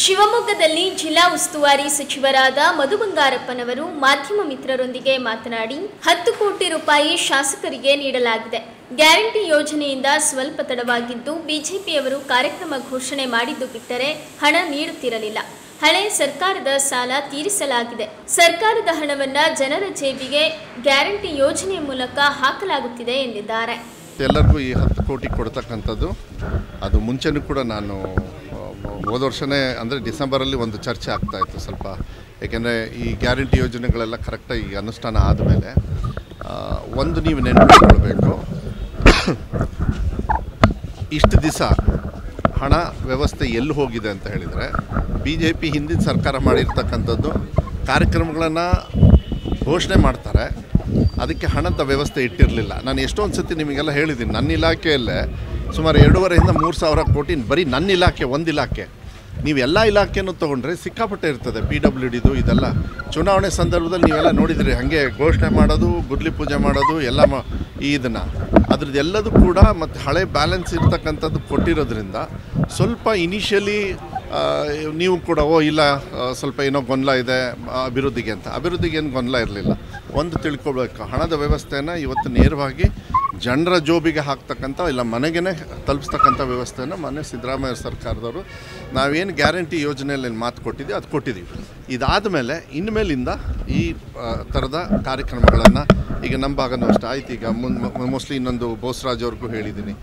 ಶಿವಮೊಗ್ಗದಲ್ಲಿ ಜಿಲ್ಲಾ ಉಸ್ತುವಾರಿ ಸಚಿವರಾದ ಮಧು ಬಂಗಾರಪ್ಪನವರು ಮಾಧ್ಯಮ ಮಿತ್ರರೊಂದಿಗೆ ಮಾತನಾಡಿ 10 ಕೋಟಿ ರೂಪಾಯಿ ಶಾಸಕರಿಗೆ ನೀಡಲಾಗಿದೆ. ಗ್ಯಾರಂಟಿ ಯೋಜನೆಯಿಂದ ಸ್ವಲ್ಪ ತಡವಾಗಿದ್ದು ಬಿಜೆಪಿಯವರು ಕಾರ್ಯಕ್ರಮ ಘೋಷಣೆ ಮಾಡಿದ್ದು ಬಿಟ್ಟರೆ ಹಣ ನೀಡುತ್ತಿರಲಿಲ್ಲ. ಹಳೆ ಸರ್ಕಾರದ ಸಾಲ ತೀರಿಸಲಾಗಿದೆ. ಸರ್ಕಾರದ ಹಣವನ್ನ ಜನರ ಜೇಬಿಗೆ ಗ್ಯಾರಂಟಿ ಯೋಜನೆಯ ಮೂಲಕ ಹಾಕಲಾಗುತ್ತಿದೆ ಎಂದಿದ್ದಾರೆ. ಎಲ್ಲರಿಗೂ ಈ 10 ಕೋಟಿ ಕೊಡ್ತಕ್ಕಂಥದ್ದು ಅದು ಮುಂಚೆನೂ ಕೂಡ ನಾನು ಹೋದ ವರ್ಷನೇ ಅಂದರೆ ಡಿಸೆಂಬರಲ್ಲಿ ಒಂದು ಚರ್ಚೆ ಆಗ್ತಾಯಿತ್ತು ಸ್ವಲ್ಪ. ಏಕೆಂದರೆ ಈ ಗ್ಯಾರಂಟಿ ಯೋಜನೆಗಳೆಲ್ಲ ಕರೆಕ್ಟಾಗಿ ಅನುಷ್ಠಾನ ಆದಮೇಲೆ ಒಂದು ನೀವು ನೆನಪಿಟ್ಕೊಳ್ಬೇಕು, ಇಷ್ಟು ದಿವಸ ಹಣ ವ್ಯವಸ್ಥೆ ಎಲ್ಲಿ ಹೋಗಿದೆ ಅಂತ ಹೇಳಿದರೆ BJP ಹಿಂದಿನ ಸರ್ಕಾರ ಮಾಡಿರ್ತಕ್ಕಂಥದ್ದು ಕಾರ್ಯಕ್ರಮಗಳನ್ನು ಘೋಷಣೆ ಮಾಡ್ತಾರೆ, ಅದಕ್ಕೆ ಹಣದ ವ್ಯವಸ್ಥೆ ಇಟ್ಟಿರಲಿಲ್ಲ. ನಾನು ಎಷ್ಟೊಂದು ಸತಿ ನಿಮಗೆಲ್ಲ ಹೇಳಿದ್ದೀನಿ, ನನ್ನ ಇಲಾಖೆಯಲ್ಲೇ ಸುಮಾರು 2,500 3 ಸಾವಿರ ಕೋಟಿ ಬರೀ ನನ್ನ ಇಲಾಖೆ ಒಂದು ಇಲಾಖೆ. ನೀವು ಎಲ್ಲ ಇಲಾಖೆಯನ್ನು ತೊಗೊಂಡ್ರೆ ಸಿಕ್ಕಾಪಟ್ಟೆ ಇರ್ತದೆ. PWDದು ಇದೆಲ್ಲ ಚುನಾವಣೆ ಸಂದರ್ಭದಲ್ಲಿ ನೀವೆಲ್ಲ ನೋಡಿದಿರಿ, ಹಾಗೆ ಘೋಷಣೆ ಮಾಡೋದು, ಗುದ್ಲಿ ಪೂಜೆ ಮಾಡೋದು ಎಲ್ಲ ಇದನ್ನು ಅದ್ರದ್ದು ಎಲ್ಲದೂ ಕೂಡ ಮತ್ತು ಹಳೆ ಬ್ಯಾಲೆನ್ಸ್ ಇರ್ತಕ್ಕಂಥದ್ದು ಕೊಟ್ಟಿರೋದ್ರಿಂದ ಸ್ವಲ್ಪ ಇನಿಷಿಯಲಿ ನೀವು ಕೂಡ ಇಲ್ಲ ಸ್ವಲ್ಪ ಏನೋ ಗೊಂದಲ ಇದೆ ಅಭಿವೃದ್ಧಿಗೆ ಅಂತ. ಅಭಿವೃದ್ಧಿಗೆ ಏನು ಗೊಂದಲ ಇರಲಿಲ್ಲ. ಒಂದು ತಿಳ್ಕೊಳ್ಬೇಕು, ಹಣದ ವ್ಯವಸ್ಥೆಯನ್ನು ಇವತ್ತು ನೇರವಾಗಿ ಜನರ ಜೋಬಿಗೆ ಹಾಕ್ತಕ್ಕಂಥ ಇಲ್ಲ ಮನೆಗೇ ತಲುಪಿಸ್ತಕ್ಕಂಥ ವ್ಯವಸ್ಥೆಯನ್ನು ಮೊನ್ನೆ ಸಿದ್ದರಾಮಯ್ಯ ಸರ್ಕಾರದವರು ನಾವೇನು ಗ್ಯಾರಂಟಿ ಯೋಜನೆಯಲ್ಲಿ ಮಾತು ಕೊಟ್ಟಿದ್ದೀವಿ ಅದು ಕೊಟ್ಟಿದ್ದೀವಿ. ಇದಾದ ಮೇಲೆ ಇನ್ಮೇಲಿಂದ ಈ ಥರದ ಕಾರ್ಯಕ್ರಮಗಳನ್ನು ಈಗ ನಮ್ಮ ಭಾಗನೂ ಅಷ್ಟೇ ಆಯ್ತು. ಈಗ ಮೋಸ್ಟ್ಲಿ ಇನ್ನೊಂದು ಬೋಸರಾಜ್ ಅವ್ರಿಗೂ ಹೇಳಿದ್ದೀನಿ,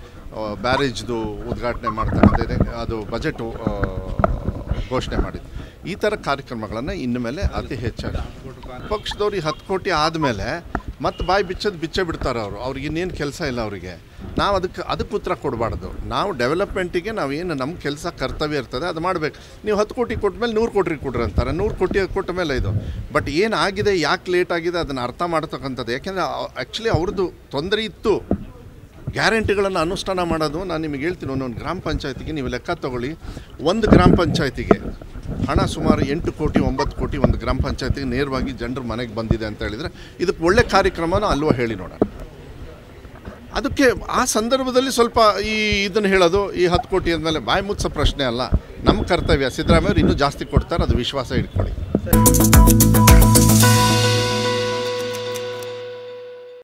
ಬ್ಯಾರೇಜ್ದು ಉದ್ಘಾಟನೆ ಮಾಡ್ತಕ್ಕಂಥದ್ದೇ, ಅದು ಬಜೆಟು ಘೋಷಣೆ ಮಾಡಿದ್ದು. ಈ ಥರ ಕಾರ್ಯಕ್ರಮಗಳನ್ನು ಇನ್ನು ಮೇಲೆ ಅತಿ ಹೆಚ್ಚಾಗಿ ಪಕ್ಷದವ್ರು ಈ 10 ಕೋಟಿ ಆದಮೇಲೆ ಮತ್ತು ಬಾಯಿ ಬಿಚ್ಚೇ ಬಿಡ್ತಾರೆ ಅವರು. ಅವ್ರಿಗೆ ಇನ್ನೇನು ಕೆಲಸ ಇಲ್ಲ ಅವರಿಗೆ. ನಾವು ಅದಕ್ಕೆ ಉತ್ತರ ಕೊಡಬಾರ್ದು. ನಾವು ಡೆವಲಪ್ಮೆಂಟಿಗೆ ನಾವೇನು ನಮ್ಮ ಕೆಲಸ ಕರ್ತವ್ಯ ಇರ್ತದೆ ಅದು ಮಾಡಬೇಕು. ನೀವು 10 ಕೋಟಿ ಕೊಟ್ಟ ಮೇಲೆ 100 ಕೋಟಿ ಕೊಡ್ರಿ ಅಂತಾರೆ. 100 ಕೋಟಿ ಕೊಟ್ಟ ಮೇಲೆ ಇದು ಬಟ್ ಏನಾಗಿದೆ, ಯಾಕೆ ಲೇಟ್ ಆಗಿದೆ ಅದನ್ನು ಅರ್ಥ ಮಾಡ್ತಕ್ಕಂಥದ್ದು. ಯಾಕೆಂದರೆ ಆ್ಯಕ್ಚುಲಿ ಅವ್ರದ್ದು ತೊಂದರೆ ಇತ್ತು ಗ್ಯಾರಂಟಿಗಳನ್ನು ಅನುಷ್ಠಾನ ಮಾಡೋದು. ನಾನು ನಿಮಗೆ ಹೇಳ್ತೀನಿ, ಒಂದೊಂದು ಗ್ರಾಮ ಪಂಚಾಯತಿಗೆ ನೀವು ಲೆಕ್ಕ ತೊಗೊಳ್ಳಿ, ಒಂದು ಗ್ರಾಮ ಪಂಚಾಯತಿಗೆ ಹಣ ಸುಮಾರು 8 ಕೋಟಿ 9 ಕೋಟಿ ಒಂದು ಗ್ರಾಮ ಪಂಚಾಯತಿಗೆ ನೇರವಾಗಿ ಜನರ ಮನೆಗೆ ಬಂದಿದೆ ಅಂತ ಹೇಳಿದರೆ ಇದಕ್ಕೆ ಒಳ್ಳೆ ಕಾರ್ಯಕ್ರಮನ ಅಲ್ವಾ ಹೇಳಿ ನೋಡೋಣ. ಅದಕ್ಕೆ ಆ ಸಂದರ್ಭದಲ್ಲಿ ಸ್ವಲ್ಪ ಇದನ್ನು ಹೇಳೋದು, ಈ 10 ಕೋಟಿ ಅಂದಮೇಲೆ ಬಾಯಿ ಮುಚ್ಚೋ ಪ್ರಶ್ನೆ ಅಲ್ಲ, ನಮ್ಮ ಕರ್ತವ್ಯ. ಸಿದ್ದರಾಮಯ್ಯವ್ರು ಇನ್ನೂ ಜಾಸ್ತಿ ಕೊಡ್ತಾರೆ, ಅದು ವಿಶ್ವಾಸ ಇಟ್ಕೊಳ್ಳಿ.